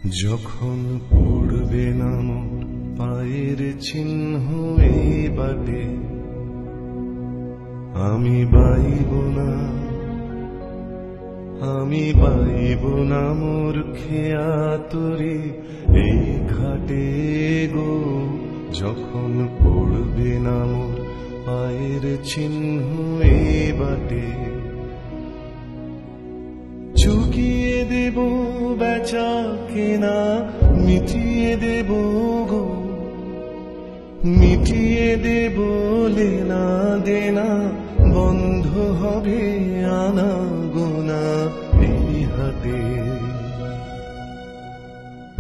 যখন পড়বে না মোর পায়ের চিহ্ন এই বাটে, আমি বাইব না, আমি বাইব না মোর খেয়া তরি এই ঘাটে গো। যখন পড়বে না মোর পায়ের চিহ্ন এই বাটে, চুকিয়ে দেব বেচা কেনা, মিটিয়ে দেব গো, মিটিয়ে দেব লেনা দেনা, বন্ধ হবে আনা গোনা এই হাটে।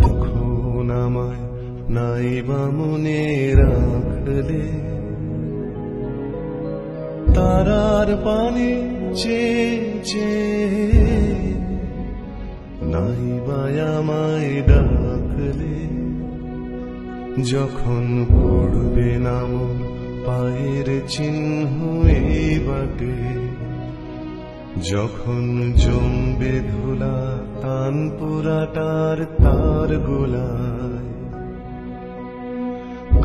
তখন আমায় নাইবা মনে রাখলে, তারার পানে চেয়ে চেয়ে নাইবা আমায় ডাকলে। যখন পড়বে না মোর পায়ের চিহ্ন এই বাটে, যখন জমবে ধুলা তান পোড়াটার তার গোলায়,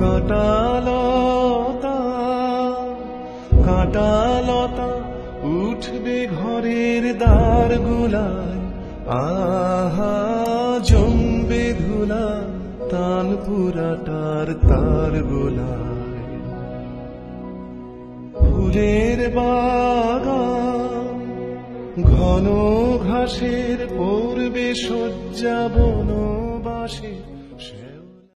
কাঁটালতা কাঁটালতা উঠবে ঘরের দ্বার গোলায়। আহা জমবে ধুলা তান পুরাটার তার গোলায়। ফুলের বাগান ঘন ঘাসের পড়বে শয্যা বনবাসে,